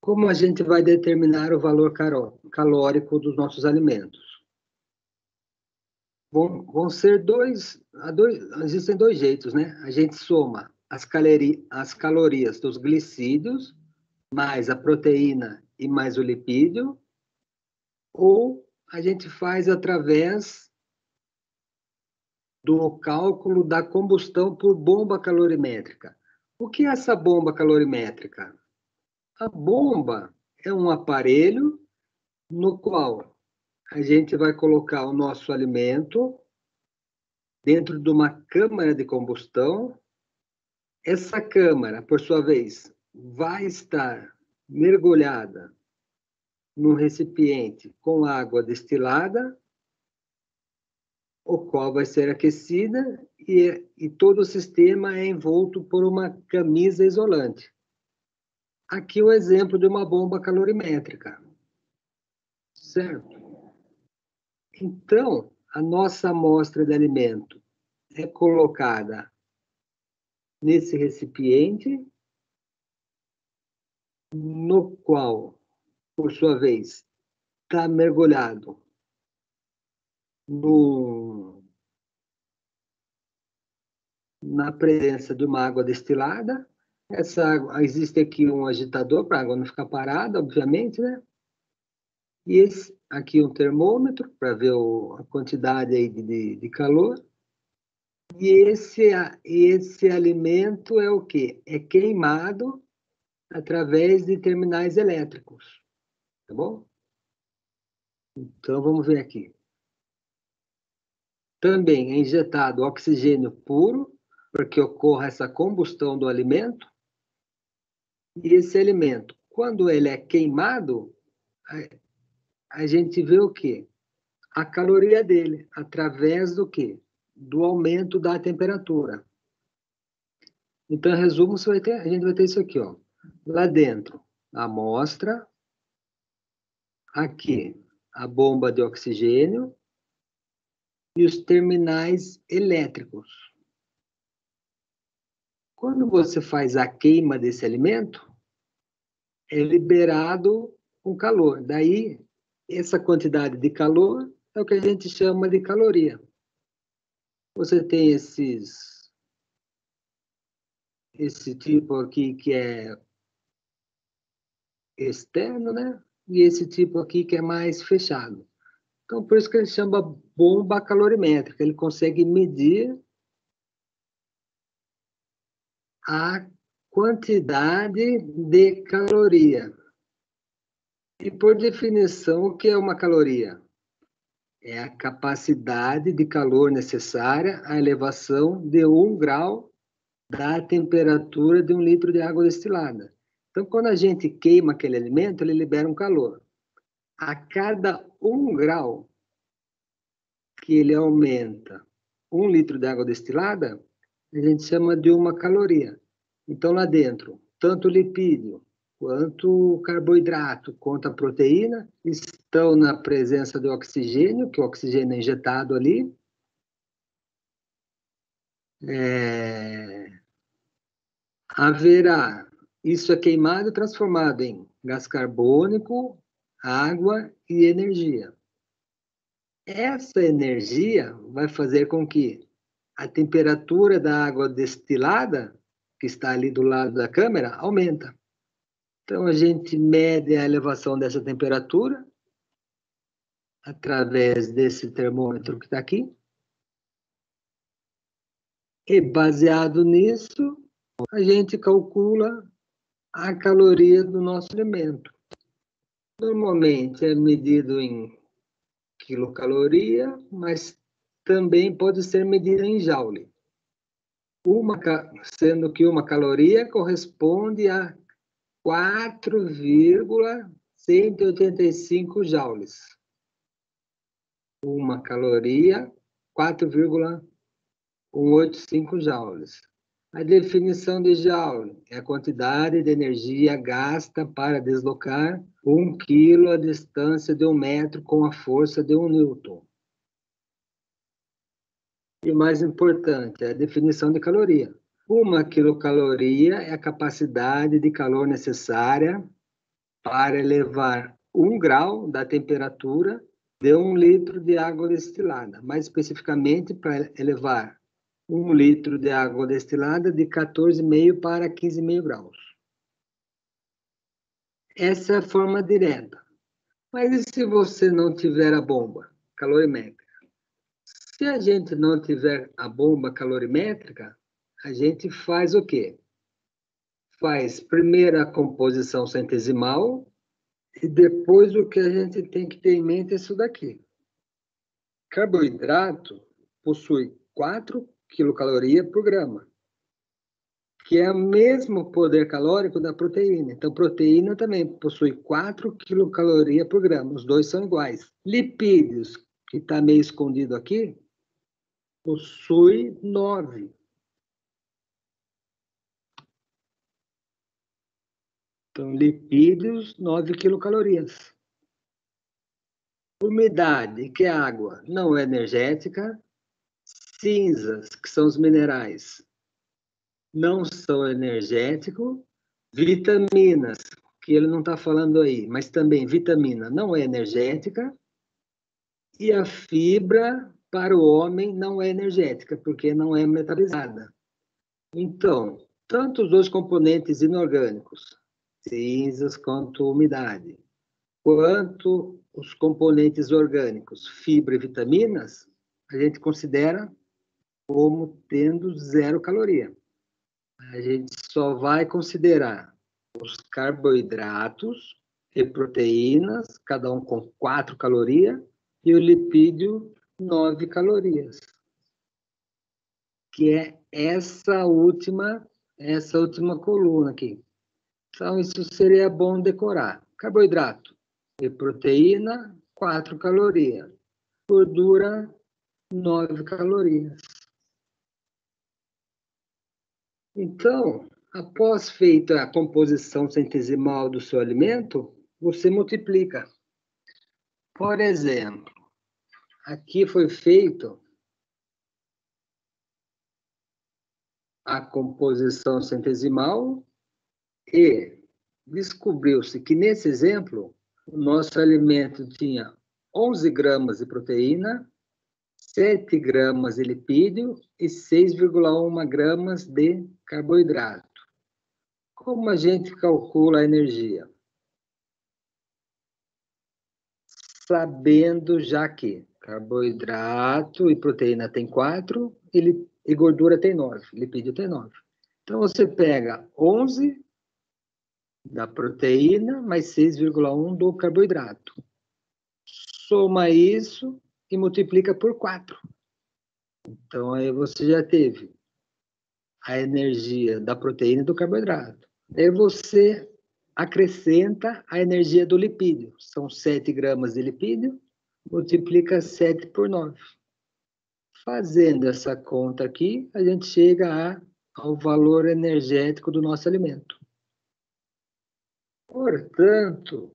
Como a gente vai determinar o valor calórico dos nossos alimentos? Vão ser existem dois jeitos, né? A gente soma as calorias dos glicídios, mais a proteína e mais o lipídio, ou a gente faz através do cálculo da combustão por bomba calorimétrica. O que é essa bomba calorimétrica? A bomba é um aparelho no qual a gente vai colocar o nosso alimento dentro de uma câmara de combustão. Essa câmara, por sua vez, vai estar mergulhada num recipiente com água destilada, o qual vai ser aquecida e todo o sistema é envolto por uma camisa isolante. Aqui o exemplo de uma bomba calorimétrica, certo? Então, a nossa amostra de alimento é colocada nesse recipiente, no qual, por sua vez, está mergulhado na presença de uma água destilada. Essa água, existe aqui um agitador para a água não ficar parada, obviamente, né? E aqui um termômetro para ver a quantidade aí de calor. E esse alimento é o quê? É queimado através de terminais elétricos, tá bom? Então, vamos ver aqui. Também é injetado oxigênio puro, para que ocorra essa combustão do alimento. E esse alimento, quando ele é queimado, a gente vê o quê? A caloria dele, através do quê? Do aumento da temperatura. Então, em resumo, a gente vai ter isso aqui, ó. Lá dentro, a amostra. Aqui, a bomba de oxigênio. E os terminais elétricos. Quando você faz a queima desse alimento, é liberado um calor. Daí, essa quantidade de calor é o que a gente chama de caloria. Você tem esse tipo aqui que é externo, né? E esse tipo aqui que é mais fechado. Então, por isso que ele chama bomba calorimétrica. Ele consegue medir a quantidade de caloria. E, por definição, o que é uma caloria? É a capacidade de calor necessária à elevação de 1 grau da temperatura de 1 litro de água destilada. Então, quando a gente queima aquele alimento, ele libera um calor. A cada 1 grau que ele aumenta 1 litro de água destilada, a gente chama de uma caloria. Então, lá dentro, tanto o lipídio, quanto o carboidrato, quanto a proteína, estão na presença do oxigênio, que o oxigênio é injetado ali. Haverá, isso é queimado e transformado em gás carbônico, água e energia. Essa energia vai fazer com que a temperatura da água destilada, que está ali do lado da câmera, aumenta. Então, a gente mede a elevação dessa temperatura através desse termômetro que está aqui. E, baseado nisso, a gente calcula a caloria do nosso alimento. Normalmente é medido em quilocaloria, mas também pode ser medida em joule. Sendo que uma caloria corresponde a 4,185 joules. Uma caloria, 4,185 joules. A definição de joule é a quantidade de energia gasta para deslocar 1 quilo a distância de 1 metro com a força de 1 newton. E o mais importante, é a definição de caloria. 1 quilocaloria é a capacidade de calor necessária para elevar 1 grau da temperatura de 1 litro de água destilada. Mais especificamente, para elevar 1 litro de água destilada de 14,5 para 15,5 graus. Essa é a forma direta. Mas e se você não tiver a bomba calorimétrica? Se a gente não tiver a bomba calorimétrica, a gente faz o quê? Faz primeiro a composição centesimal e depois o que a gente tem que ter em mente é isso daqui. Carboidrato possui 4 quilocalorias por grama, que é o mesmo poder calórico da proteína. Então, proteína também possui 4 quilocalorias por grama, os dois são iguais. Lipídios, que está meio escondido aqui, possui 9. Então, lipídios, 9 quilocalorias. Umidade, que é água, não é energética. Cinzas, que são os minerais, não são energéticos. Vitaminas, que ele não está falando aí, mas também vitamina não é energética. E a fibra, para o homem, não é energética, porque não é metabolizada. Então, tanto os dois componentes inorgânicos, cinzas quanto umidade, quanto os componentes orgânicos, fibra e vitaminas, a gente considera como tendo 0 caloria. A gente só vai considerar os carboidratos e proteínas, cada um com 4 calorias, e o lipídio, 9 calorias. Que é essa última coluna aqui. Então, isso seria bom decorar. Carboidrato e proteína, 4 calorias. Gordura, 9 calorias. Então, após feita a composição centesimal do seu alimento, você multiplica. Por exemplo, aqui foi feito a composição centesimal e descobriu-se que, nesse exemplo, o nosso alimento tinha 11 gramas de proteína, 7 gramas de lipídio e 6,1 gramas de carboidrato. Como a gente calcula a energia? Sabendo já que carboidrato e proteína tem 4 e gordura tem 9, lipídio tem 9. Então, você pega 11 da proteína mais 6,1 do carboidrato. Soma isso e multiplica por 4. Então, aí você já teve a energia da proteína e do carboidrato. Aí você acrescenta a energia do lipídio. São 7 gramas de lipídio, multiplica 7 por 9. Fazendo essa conta aqui, a gente chega ao valor energético do nosso alimento. Portanto,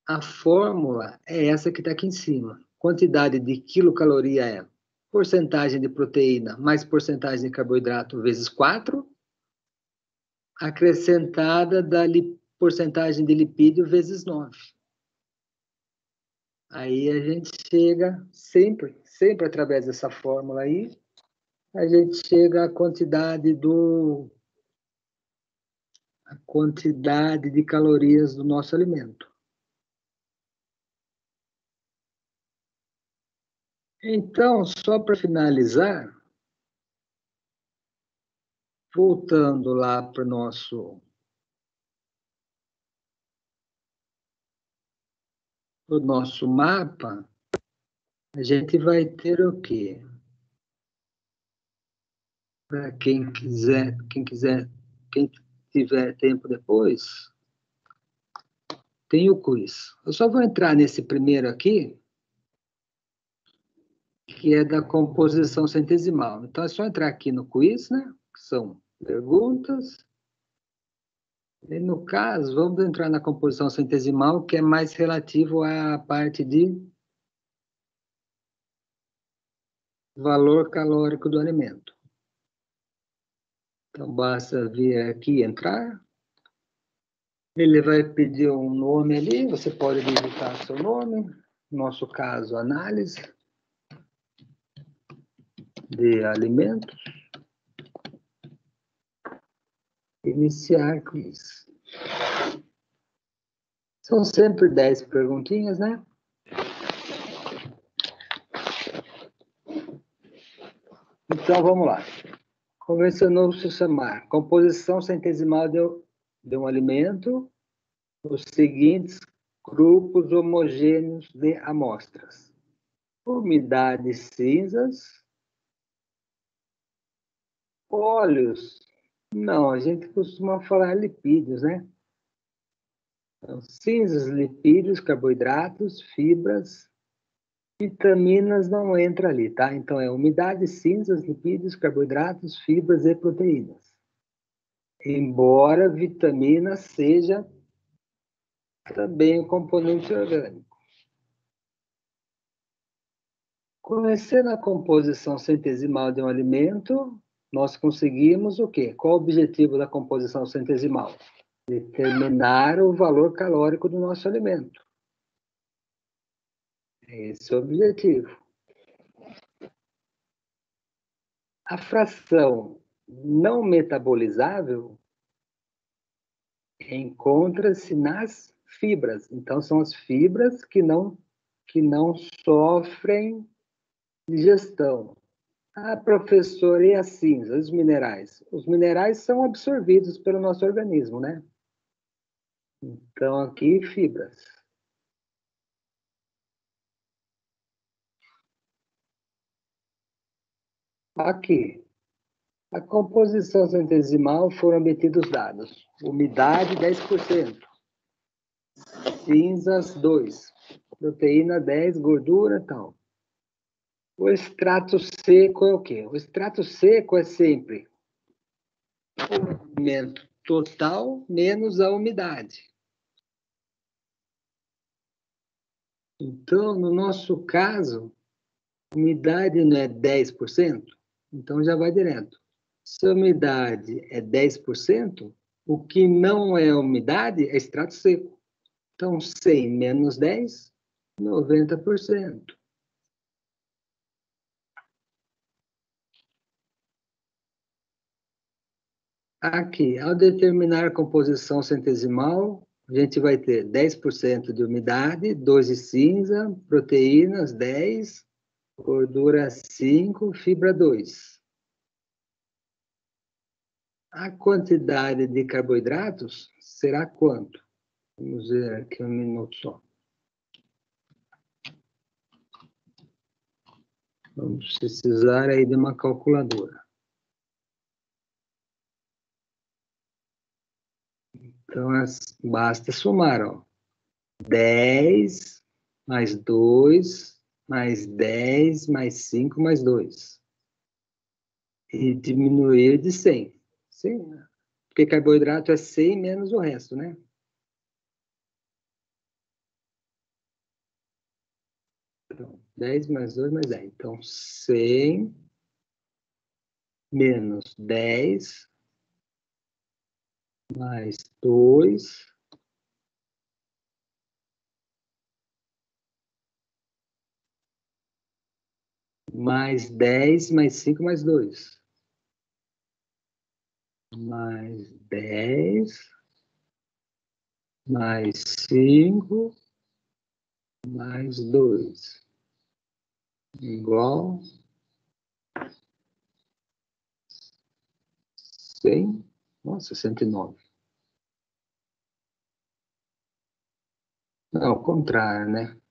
a fórmula é essa que está aqui em cima. Quantidade de quilocaloria é porcentagem de proteína mais porcentagem de carboidrato vezes 4, acrescentada da porcentagem de lipídio vezes 9. Aí a gente chega, sempre através dessa fórmula aí, a gente chega à quantidade de calorias do nosso alimento. Então, só para finalizar, voltando lá para o nosso mapa, a gente vai ter o quê? Para quem tiver tempo depois, tem o quiz. Eu só vou entrar nesse primeiro aqui, que é da composição centesimal. Então, é só entrar aqui no quiz, né? Que são perguntas. E, no caso, vamos entrar na composição centesimal, que é mais relativo à parte de valor calórico do alimento. Então, basta vir aqui e entrar. Ele vai pedir um nome ali, você pode digitar seu nome, no nosso caso, análise de alimentos. Iniciar quiz. São sempre 10 perguntinhas, né? Então, vamos lá. Convencionou-se chamar composição centesimal de um alimento os seguintes grupos homogêneos de amostras. Umidades cinzas, óleos. Não, a gente costuma falar lipídios, né? Então, cinzas, lipídios, carboidratos, fibras, vitaminas não entra ali, tá? Então, é umidade, cinzas, lipídios, carboidratos, fibras e proteínas. Embora vitamina seja também um componente orgânico. Conhecendo a composição centesimal de um alimento, nós conseguimos o quê? Qual o objetivo da composição centesimal? Determinar o valor calórico do nosso alimento. Esse é o objetivo. A fração não metabolizável encontra-se nas fibras. Então, são as fibras que não sofrem digestão. Ah, professor, e as cinzas, os minerais? Os minerais são absorvidos pelo nosso organismo, né? Então, aqui, fibras. Aqui, a composição centesimal foram obtidos dados. Umidade, 10%. Cinzas, 2%. Proteína, 10%. Gordura, tal. O extrato seco é o quê? O extrato seco é sempre o movimento total menos a umidade. Então, no nosso caso, a umidade não é 10%, então já vai direto. Se a umidade é 10%, o que não é umidade é extrato seco. Então, 100 menos 10, 90%. Aqui, ao determinar a composição centesimal, a gente vai ter 10% de umidade, 12 cinza, proteínas 10, gordura 5, fibra 2. A quantidade de carboidratos será quanto? Vamos ver aqui um minuto só. Vamos precisar aí de uma calculadora. Então, basta somar, ó. 10 mais 2 mais 10 mais 5 mais 2. E diminuir de 100. Sim, porque carboidrato é 100 menos o resto, né? Então, 10 mais 2 mais 10. Então, 100 menos 10 mais 2 mais 10 mais 5 mais 2. Mais 10 mais 5 mais 2 igual 100. Nossa, 109. Não, ao contrário, né?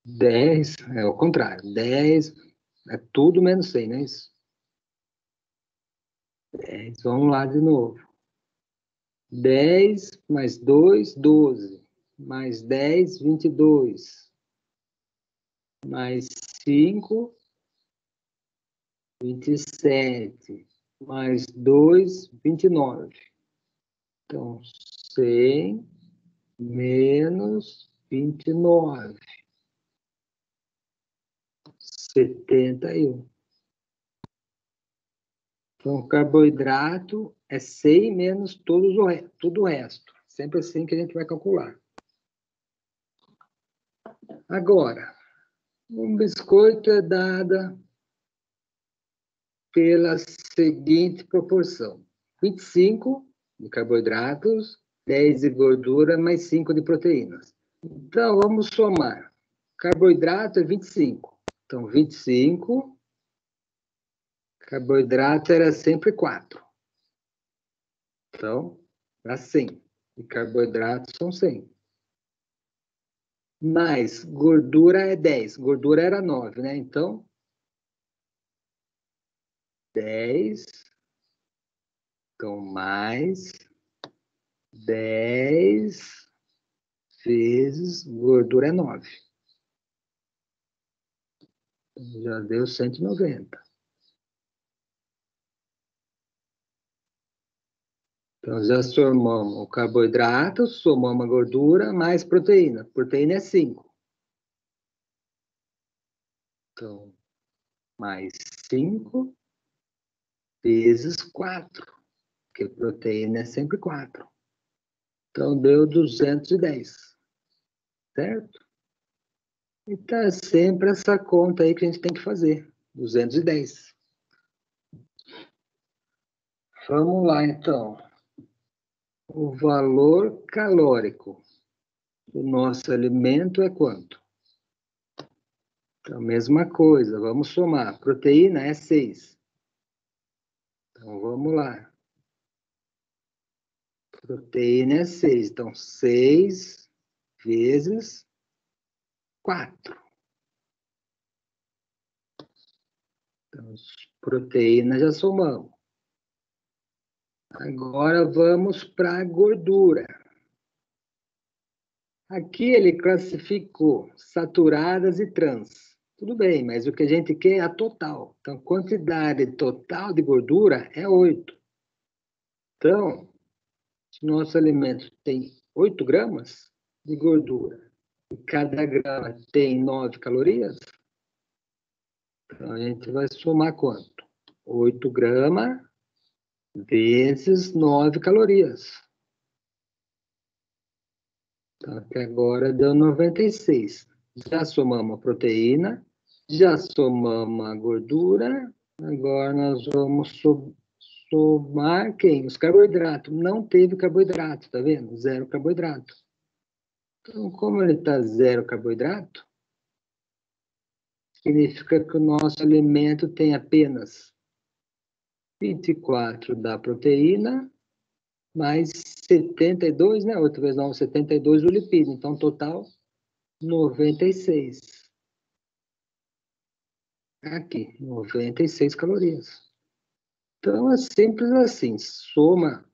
10 é o contrário. 10 é tudo menos 100, não é isso? 10, vamos lá de novo. 10 mais 2, 12. Mais 10, 22. Mais 5, 27. Mais 2, 29. Então, 100 menos 29. 71. Então, carboidrato é 100 menos tudo o resto. Sempre assim que a gente vai calcular. Agora, um biscoito é dada pela seguinte proporção: 25 de carboidratos, 10 de gordura, mais 5 de proteínas. Então, vamos somar. Carboidrato é 25. Então, 25, carboidrato era sempre 4. Então, dá 100. E carboidratos são 100. Mais gordura é 10. Gordura era 9, né? Então, 10. Então, mais 10 vezes gordura é 9. Já deu 190. Então, já somamos o carboidrato, somamos a gordura, mais proteína. Proteína é 5. Então, mais 5 vezes 4, porque proteína é sempre 4. Então, deu 210, certo? E tá sempre essa conta aí que a gente tem que fazer, 210. Vamos lá, então. O valor calórico do nosso alimento é quanto? Então, mesma coisa, vamos somar. Proteína é 6. Então, vamos lá. Proteína é 6. Então, 6 vezes 4. Então, proteína já somamos. Agora vamos para a gordura. Aqui ele classificou saturadas e trans. Tudo bem, mas o que a gente quer é a total. Então, quantidade total de gordura é 8. Então, se nosso alimento tem 8 gramas de gordura e cada grama tem 9 calorias, então a gente vai somar quanto? 8 gramas vezes 9 calorias. Então, até agora deu 96. Já somamos a proteína, já somamos a gordura, agora nós vamos somar quem? Os carboidratos. Não teve carboidrato, tá vendo? Zero carboidrato. Então, como ele está zero carboidrato, significa que o nosso alimento tem apenas 24 da proteína, mais 72, né? 8 vezes 9, 72 do lipídio. Então, total, 96. Aqui, 96 calorias. Então, é simples assim. Soma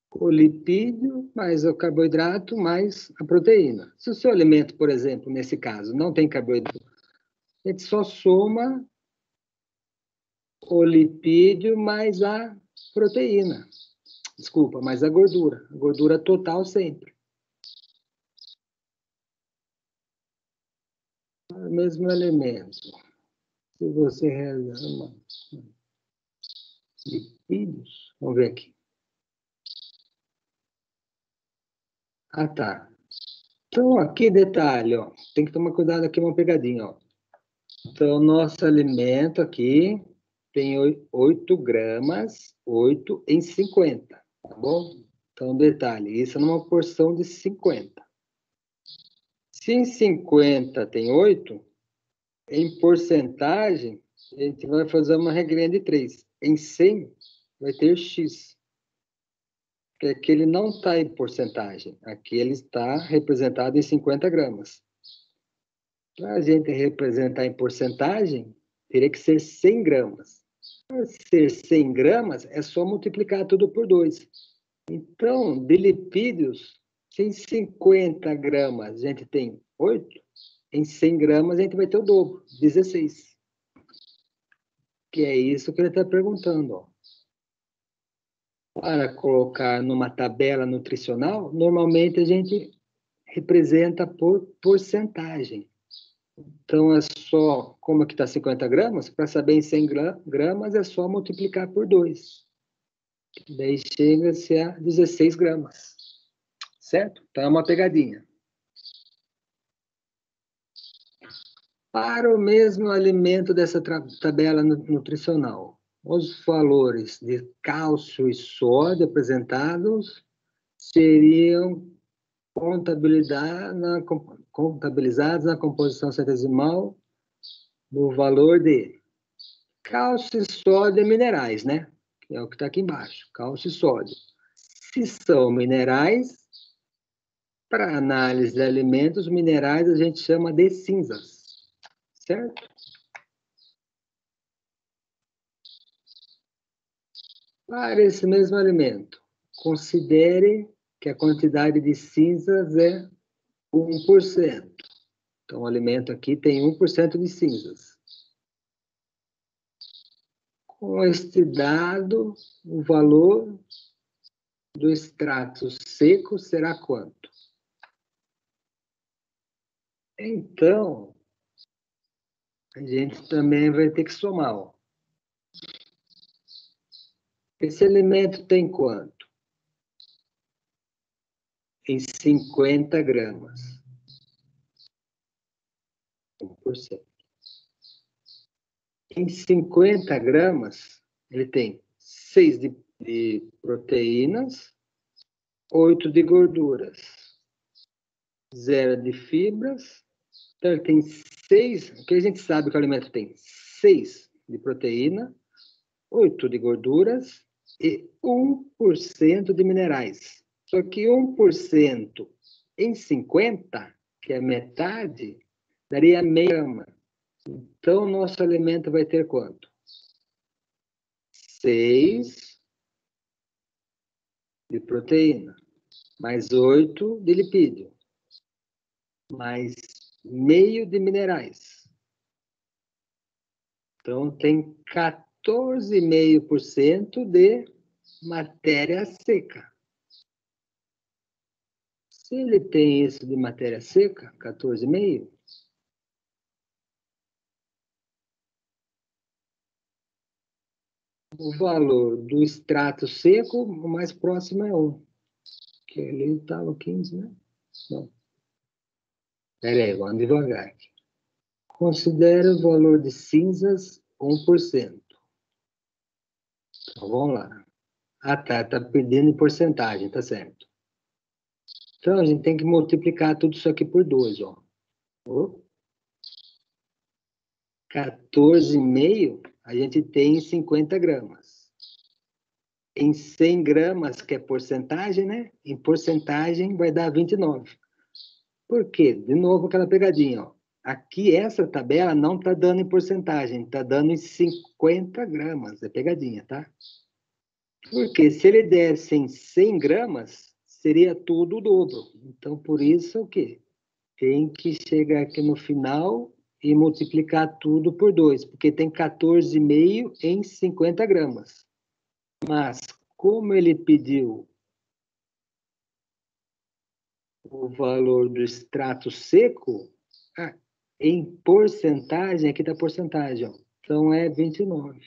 o lipídio mais o carboidrato mais a proteína. Se o seu alimento, por exemplo, nesse caso, não tem carboidrato, a gente só soma o lipídio mais a proteína. Desculpa, mais a gordura. A gordura total sempre. O mesmo elemento. Se você realizar lipídios, vamos ver aqui. Ah, tá. Então, aqui detalhe, ó. Tem que tomar cuidado aqui, uma pegadinha, ó. Então, nosso alimento aqui tem 8 gramas, 8 em 50, tá bom? Então, detalhe, isso é numa porção de 50. Se em 50 tem 8, em porcentagem, a gente vai fazer uma regrinha de 3. Em 100, vai ter X. Porque aqui ele não está em porcentagem. Aqui ele está representado em 50 gramas. Para a gente representar em porcentagem, teria que ser 100 gramas. Para ser 100 gramas, é só multiplicar tudo por 2. Então, de lipídios, se em 50 gramas a gente tem 8, em 100 gramas a gente vai ter o dobro, 16. Que é isso que ele está perguntando. Ó. Para colocar numa tabela nutricional, normalmente a gente representa por porcentagem. Então, é só, como aqui está 50 gramas, para saber em 100 gramas, é só multiplicar por 2. Daí chega-se a 16 gramas. Certo? Então, é uma pegadinha. Para o mesmo alimento dessa tabela nutricional, os valores de cálcio e sódio apresentados seriam contabilizados na composição centesimal do valor de cálcio e sódio minerais, né? Que é o que está aqui embaixo, cálcio e sódio. Se são minerais, para análise de alimentos, minerais a gente chama de cinzas, certo? Para esse mesmo alimento, considere que a quantidade de cinzas é 1%. Então, o alimento aqui tem 1% de cinzas. Com este dado, o valor do extrato seco será quanto? Então, a gente também vai ter que somar. Ó. Esse alimento tem quanto? Em 50 gramas. 1%. Em 50 gramas, ele tem 6 de proteínas, 8 de gorduras, 0 de fibras. Então, ele tem 6, o que a gente sabe que o alimento tem? 6 de proteína, 8 de gorduras e 1% de minerais. Só que 1% em 50, que é metade, daria meia grama. Então, o nosso alimento vai ter quanto? 6 de proteína, mais 8 de lipídio, mais meio de minerais. Então, tem 14,5% de matéria seca. Se ele tem isso de matéria seca, 14,5%, o valor do extrato seco, o mais próximo é 1. Que ele estava 15, né? Não. Peraí, vamos devagar aqui. Considere o valor de cinzas 1%. Então, vamos lá. Ah, tá pedindo em porcentagem, tá certo. Então, a gente tem que multiplicar tudo isso aqui por 2, ó. 14,5 a gente tem em 50 gramas. Em 100 gramas, que é porcentagem, né? Em porcentagem vai dar 29. Por quê? De novo aquela pegadinha, ó. Aqui, essa tabela não está dando em porcentagem, está dando em 50 gramas. É pegadinha, tá? Porque se ele desse em 100 gramas, seria tudo o dobro. Então, por isso, o quê? Tem que chegar aqui no final e multiplicar tudo por 2, porque tem 14,5 em 50 gramas. Mas, como ele pediu o valor do extrato seco, em porcentagem, aqui está a porcentagem, ó. Então é 29.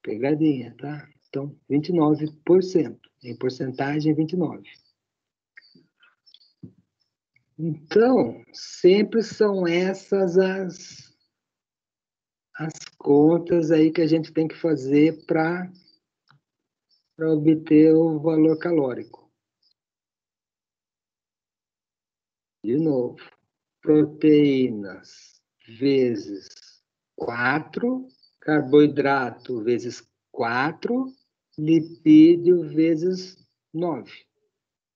Pegadinha, tá? Então, 29%. Em porcentagem, 29%. Então, sempre são essas as contas aí que a gente tem que fazer para obter o valor calórico. De novo, proteínas vezes 4, carboidrato vezes 4, lipídio vezes 9.